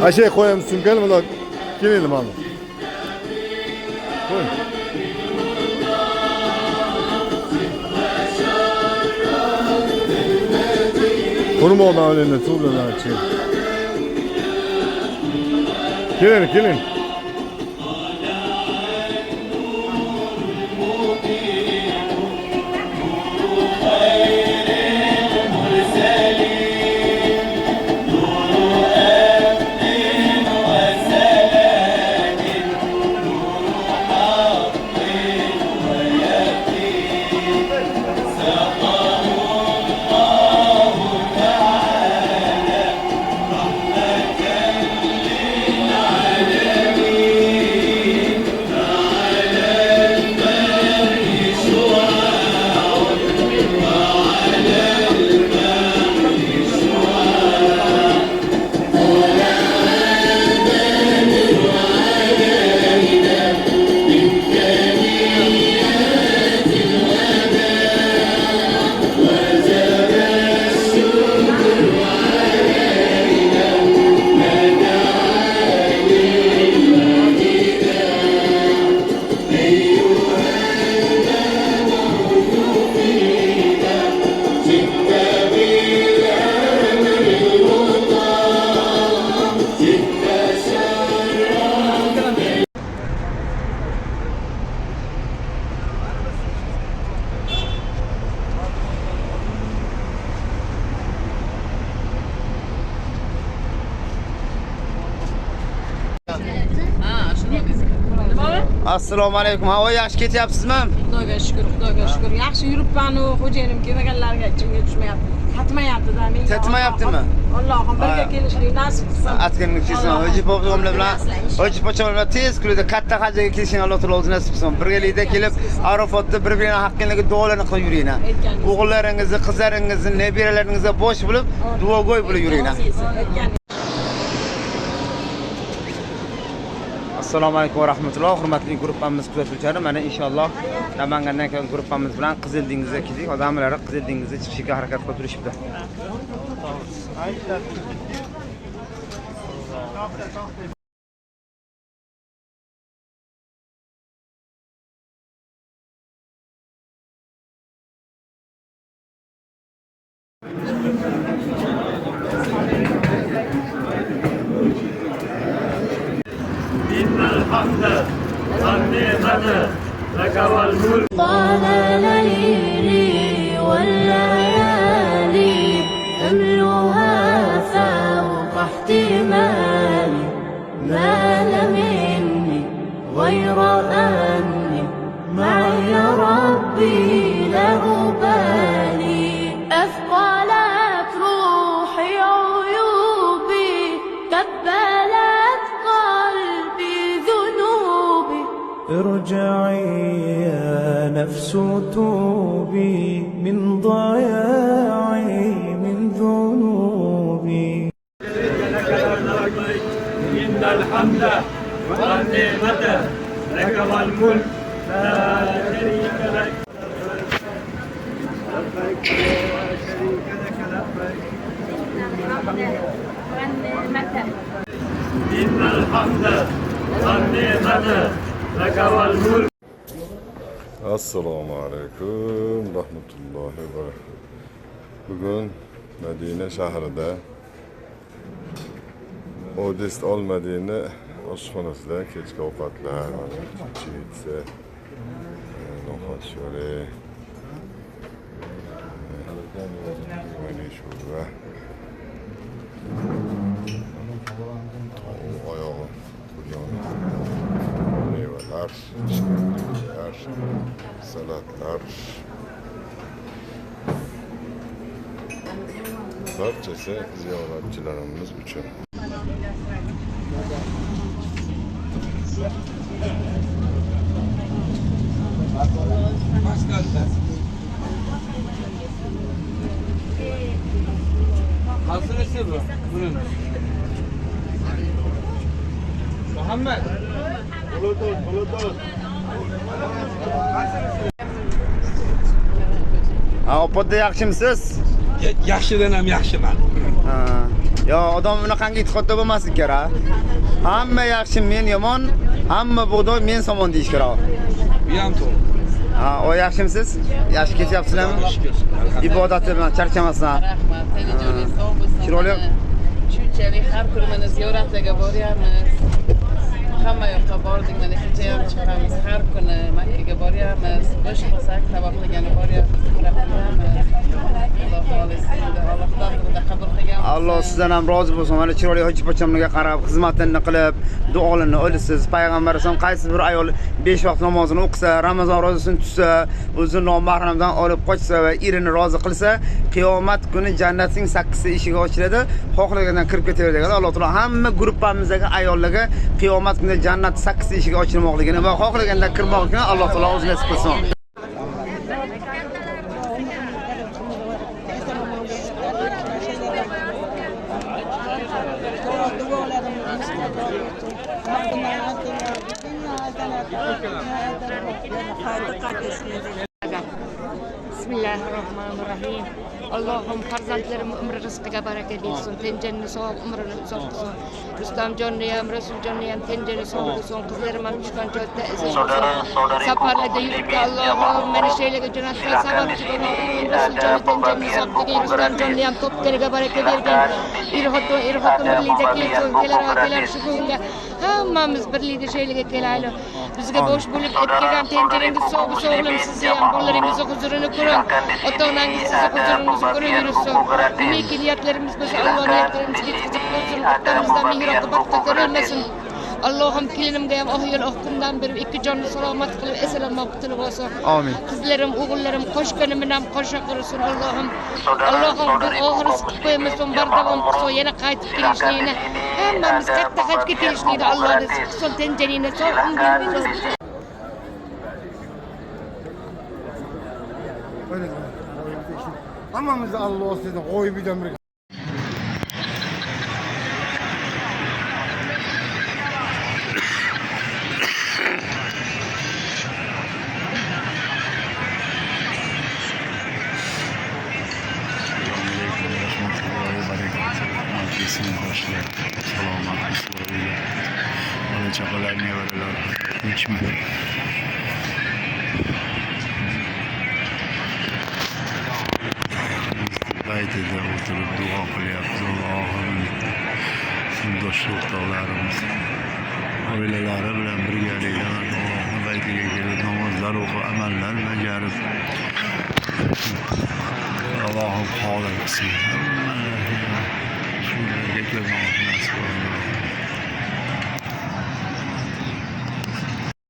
Aşağı koyalım sümkeni mi lan? Gelelim abi. Koy. Konum oldu önünde tuğladan açayım. Gelin. Assalomu alaykum. Havo yaxshi ketyapsizmi? Xudoga shukr. Yaxshi yuribman-u, xo'jayinim kelmaganlarga ichimga tushmayapti. Tatmayapti-da men. Tatmayaptimi? Allohim birga kelishlik nasib qilsin. Atganlik kelsin. Hoji popomlar bilan, hoji pochalar bilan tez kunlarda katta hajga kelishini Alloh taolo o'zi nasib qilsin. Birgalikda kelib Arafotda bir-birining haqqingizga duolarni qilib yuringlar. O'g'illaringizni, qizlaringizni, nebiralaringizga bosh bo'lib, duogo'y bo'lib yuringlar. Assalomu alaykum va rahmatulloh. Hurmatli gruppamiz kuzatuvchilari, mana inshaalloh Namangandan kelgan gruppamiz bilan Qizil dengizga keldik. Odamlar Qizil dengizga chiqishga harakat qilib turishibdi. طال ليلي والليالي أملها فوق احتمالي ما لم مني غير أني معي ربي له بالي أثقلت روحي عيوبي كبلت قلبي ذنوبي ارجعي يا نفس توبي من ضياعي من ذنوبي إن الحمد والنعمة لك والملك لا شريك لك لبيك لا شريك لك لبيك إن الحمد والنعمة لك والملك. Assalomu alaykum rahmatullohi va barakatuh. Bugun Madina shahrida Odist Al-Madina oshxonasida kechki ovqatlar, chipsi, no'xat sho'ri, sho'rva, tovuq oyog'i, bulyoni, mevalar, salatlar, barchasi ziyoratchilarimiz uchun. Nasıl bu? Bunun. Muhammed. Bulut. Opada yaxshimisiz? Yaxshidan ham yaxshiman. Yo, odam bunaqangi e'tiqodda bo'lmaslik kerak. Hamma yaxshi, men yomon, hamma bug'doy, men somon deyish kerak. Bu ham to'g'ri. Ha, o yaxshimisiz? Yaxshi ketyapsizlarmi? Ibodati bilan charchamasdan. Rahmat, telejo'li sog' bo'lsin. Chiroyli. Shunchalik har kuni mana ziyoratlarga boryapmiz. Hamma yoqqa bordik, mana kecha ham chiqamiz. Har kuni Makkaga boryapmiz. Bo'sh bo'lsak, tavob qilgani boryapmiz. Umra qilyapmiz. Alloh xolis, Allohdan bunda qabul qilgan. Alloh sizdan ham rozi bo'lsin. Mana chiroyli hoji pochomlarga qarab, xizmatini qilib, duolarini olasiz. Payg'ambar alayhisalom qaysi bir ayol 5 vaqt namozini o'qisa, Ramazon rozasini tutsa, o'zini nomahramdan olib qochsa va erini rozi qilsa, qiyomat kuni jannatning 8 ta eshigi ochiladi. Xohlagandan kirib ketaveradi. Alloh taolo hamma guruhimizdagi ayollarga qiyomat kuni jannat 8 ta eshigi ochilmoqligini va xohlaganda kirmoqligini Alloh taolo o'zi nasib qilsin. Bismillahirrahmanirrahim. Allohum farzandlarim umri rizqiga baraka bersin. Tenjani sog', umrini uzoq qilsin. Rustamjonni ham, Rasuljonni ham tenjani sog' bo'lsin. Qizlarim ham tushgan joyda izin olsin. Safarlarda yuribdi Allohim meni shaylarga jo'natgan sababchi bo'lsin. Rasuljon tenjani sog' degan Rustamjonni ham topkariga baraka bergan. Ir-xotin birlikda kelsin. Kelar shu kunga hammamiz birlikda shaylarga kelaylik. Bizga bo'sh bo'lib etgan tenjaningiz sog' sog'lim, sizni ham bolalaringizni huzurini ko'ring. Ota-onangiz sizni huzuringizni ko'rib yursin. Nima niyatlarimiz bo'lsa Alloh niyatlarimizga yetkazib qo'ysin. Otamizdan mehr oqibat ko'tarilmasin. Allohim kelinimga ham oxir kundan beri 2 jonni salomat qilib, eslamoq qilib olsin. Amin. Qizlarim, o'g'illarim qo'shganim bilan qo'sha qilsin Allohim. Allohim bir oxiris qilib qo'ymasin, bardavom qilsin, yana qaytib kelishligini. Hammamiz katta hajga kelishlikni Alloh nasib qilsin. Tenjanini sog' umringizni Hammamizni Alloh sizdan g'oyibidan bir Çakalar ne var? Hiç mi? Baytida o'tirib duo qilyapmiz. Allohim do'stlik tog'larimiz oilalari bilan birgalikda Allohning baytiga kelib namozlar o'qib, amallar bajarib Allohim qodir qilsin. Shunga kelmoqni nasib qilsin.